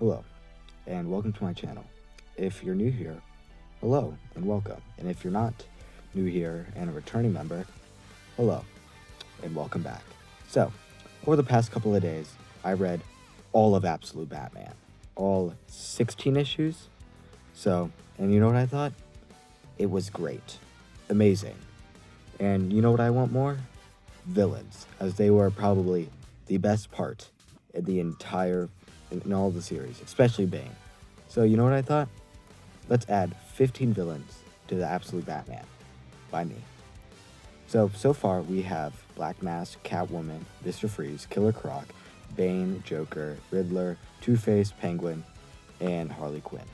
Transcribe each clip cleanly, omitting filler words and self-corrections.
Hello, and welcome to my channel. If you're new here, hello and welcome. And if you're not new here and a returning member, hello and welcome back. So, over the past couple of days, I read all of Absolute Batman, all 16 issues. And you know what I thought? It was great, amazing. And you know what I want more? Villains, as they were probably the best part in the entire in all the series, especially Bane. So you know what I thought? Let's add 15 villains to the Absolute Batman by me. So far we have Black Mask, Catwoman, Mr. Freeze, Killer Croc, Bane, Joker, Riddler, Two-Face, Penguin, and Harley Quinn.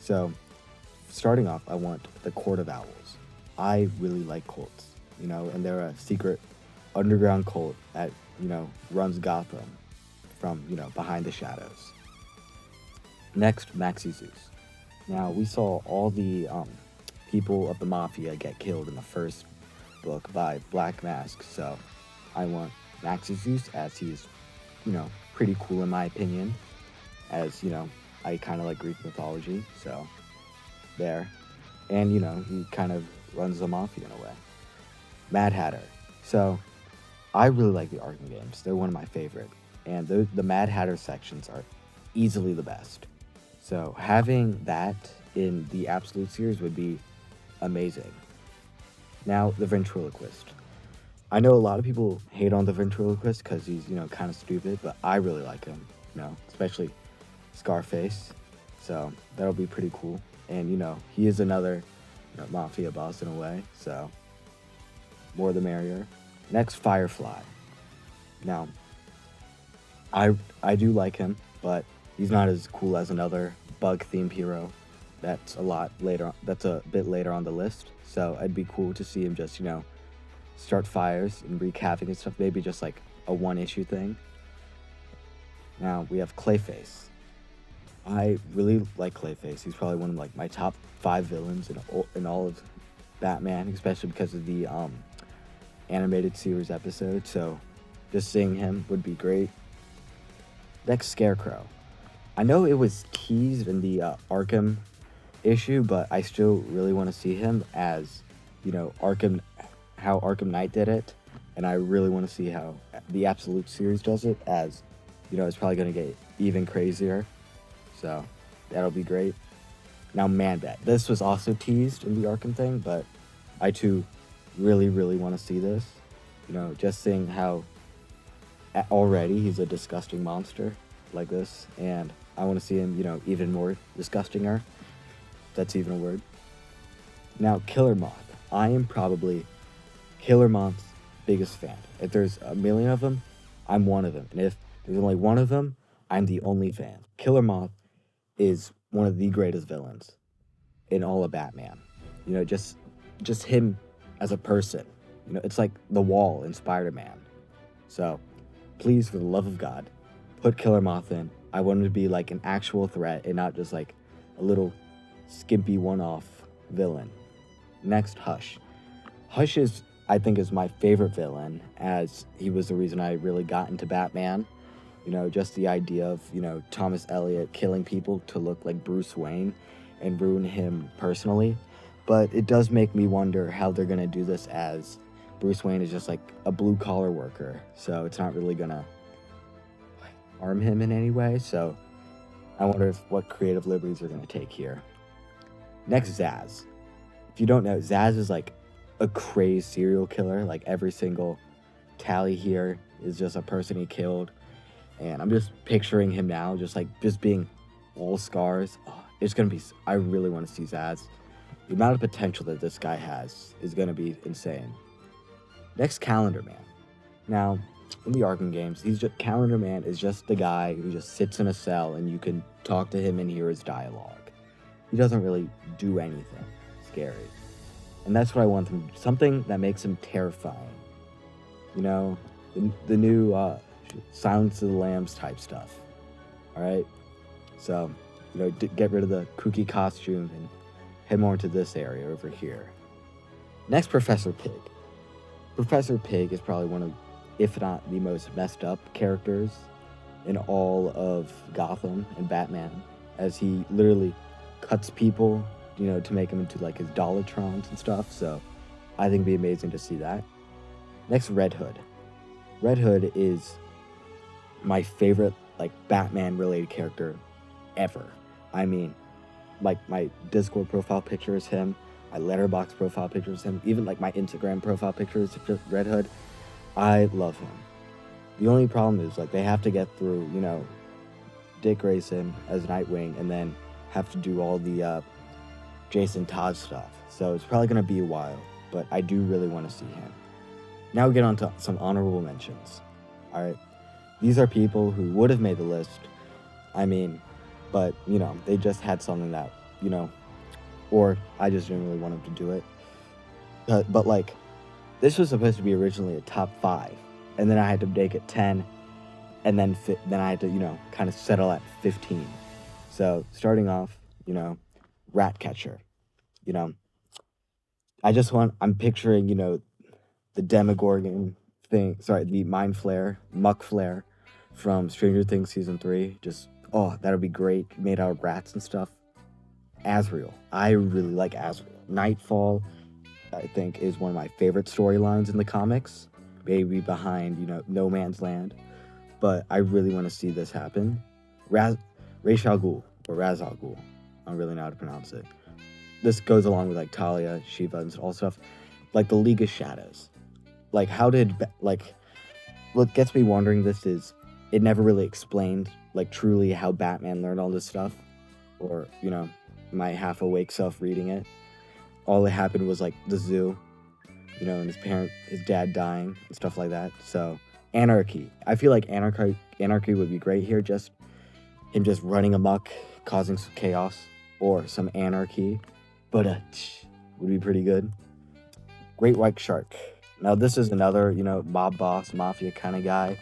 So starting off, I want the Court of Owls. I really like cults, and they're a secret underground cult that, runs Gotham from, behind the shadows. Next, Maxi Zeus. Now, we saw all the people of the Mafia get killed in the first book by Black Mask, so I want Maxi Zeus, as he's, pretty cool in my opinion, as, I kind of like Greek mythology, so there. And, he kind of runs the Mafia in a way. Mad Hatter. So, I really like the Arkham games. They're one of my favorite. And the Mad Hatter sections are easily the best. So having that in the Absolute series would be amazing. Now, the Ventriloquist. I know a lot of people hate on the Ventriloquist because he's, kind of stupid, but I really like him, especially Scarface. So that'll be pretty cool. And, he is another mafia boss in a way, so more the merrier. Next, Firefly. Now, I do like him, but he's not as cool as another bug-themed hero. That's a bit later on the list. So it'd be cool to see him just, start fires and wreak havoc and stuff. Maybe just like a one-issue thing. Now we have Clayface. I really like Clayface. He's probably one of my top 5 villains in all of Batman, especially because of the animated series episode. So just seeing him would be great. Next, Scarecrow. I know it was teased in the Arkham issue, but I still really want to see him as, how Arkham Knight did it. And I really want to see how the Absolute series does it, as, it's probably going to get even crazier. So that'll be great. Now, Man-Bat. This was also teased in the Arkham thing, but I too really, really want to see this. Just seeing how already he's a disgusting monster like this, and I want to see him, even more disgustinger. That's even a word. Now, Killer Moth. I am probably Killer Moth's biggest fan. If there's a million of them, I'm one of them. And if there's only one of them, I'm the only fan. Killer Moth is one of the greatest villains in all of Batman. Just him as a person. It's like the Wall in Spider-Man. So, please, for the love of God, put Killer Moth in. I want him to be like an actual threat and not just like a little skimpy one-off villain. Next, Hush. Hush I think, is my favorite villain, as he was the reason I really got into Batman. Just the idea of, Thomas Elliot killing people to look like Bruce Wayne and ruin him personally. But it does make me wonder how they're going to do this, as Bruce Wayne is just like a blue-collar worker. So it's not really going to harm him in any way. So I wonder what creative liberties are going to take here. Next, Zsasz. If you don't know, Zsasz is like a crazed serial killer. Like every single tally here is just a person he killed. And I'm just picturing him now, just being all scars. Oh, it's going to be, I really want to see Zsasz. The amount of potential that this guy has is going to be insane. Next, Calendar Man. Now, in the Arkham games, Calendar Man is just the guy who just sits in a cell and you can talk to him and hear his dialogue. He doesn't really do anything scary. And that's what I want him to do. Something that makes him terrifying. The new Silence of the Lambs type stuff. Alright? So, get rid of the kooky costume and head more into this area over here. Next, Professor Pig. Professor Pig is probably one of, if not the most messed up characters in all of Gotham and Batman, as he literally cuts people, to make them into like his Dollatrons and stuff. So I think it'd be amazing to see that. Next, Red Hood. Red Hood is my favorite like Batman related character ever. I mean, like my Discord profile picture is him, my Letterboxd profile picture is him, even like my Instagram profile picture is Red Hood. I love him. The only problem is like they have to get through, Dick Grayson as Nightwing and then have to do all the Jason Todd stuff. So it's probably gonna be a while, but I do really want to see him. Now we get on to some honorable mentions. All right, these are people who would have made the list. I mean, but they just had something that or I just didn't really want them to do it. But like, this was supposed to be originally a top 5, and then I had to make it 10, and then I had to kind of settle at 15. So starting off, Ratcatcher. I'm picturing the Demogorgon thing. Sorry, the Mind Flare, Muck Flare from Stranger Things season 3. Just that would be great, made out of rats and stuff. Azrael. I really like Azrael. Nightfall, I think, is one of my favorite storylines in the comics. Maybe behind, No Man's Land. But I really want to see this happen. Ra's al Ghul, or Ra's al Ghul. I don't really know how to pronounce it. This goes along with like Talia, Shiva, and all stuff. Like the League of Shadows. Like what gets me wondering this is, it never really explained, like, truly how Batman learned all this stuff. Or, my half-awake self reading it. All that happened was, like, the zoo, and his dad dying, and stuff like that. So, anarchy. I feel like anarchy would be great here, just him just running amok, causing some chaos, or some anarchy. But, would be pretty good. Great White Shark. Now, this is another, mob boss, mafia kind of guy.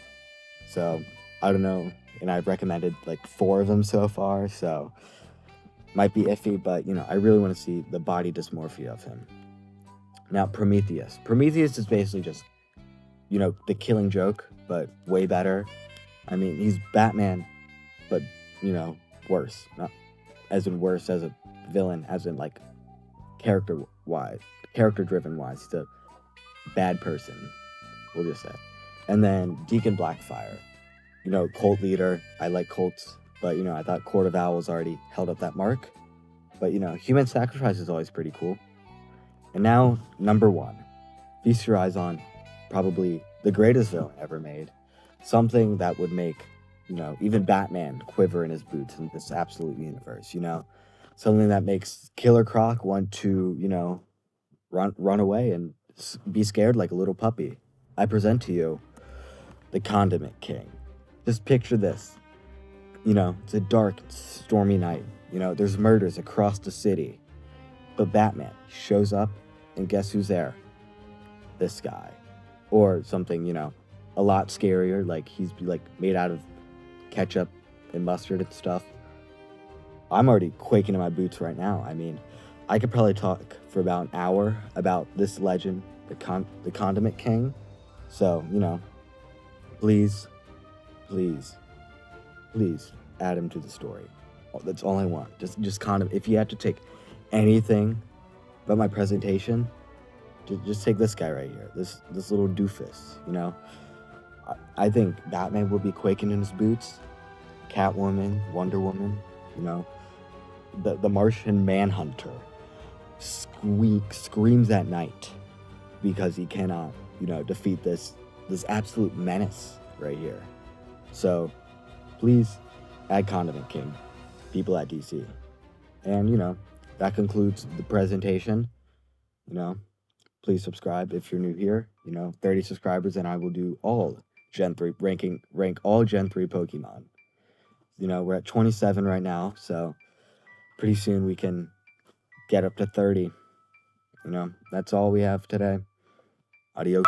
So, I don't know. And I've recommended, like, 4 of them so far, so might be iffy, but, I really want to see the body dysmorphia of him. Now, Prometheus. Prometheus is basically just, the Killing Joke, but way better. I mean, he's Batman, but, worse. Not as in worse as a villain, as in, like, character-driven wise. He's a bad person, we'll just say. And then Deacon Blackfire. Cult leader. I like cults, but, I thought Court of Owls already held up that mark. But, human sacrifice is always pretty cool. And now, number 1. Feast your eyes on probably the greatest villain ever made. Something that would make, even Batman quiver in his boots in this absolute universe, Something that makes Killer Croc want to, run away and be scared like a little puppy. I present to you the Condiment King. Just picture this. It's a dark, stormy night. There's murders across the city. But Batman shows up, and guess who's there? This guy. Or something, a lot scarier, like he's like made out of ketchup and mustard and stuff. I'm already quaking in my boots right now. I mean, I could probably talk for about an hour about this legend, the Condiment King. So, please add him to the story. That's all I want. Just condiment. If you had to take anything about my presentation, just take this guy right here. This little doofus. I think Batman would be quaking in his boots. Catwoman, Wonder Woman. The Martian Manhunter screams at night because he cannot, defeat this absolute menace right here. So, please add Condiment King, people at DC. And, that concludes the presentation. Please subscribe if you're new here. 30 subscribers and I will do all Gen 3, rank all Gen 3 Pokemon. We're at 27 right now, so pretty soon we can get up to 30. That's all we have today. Adios.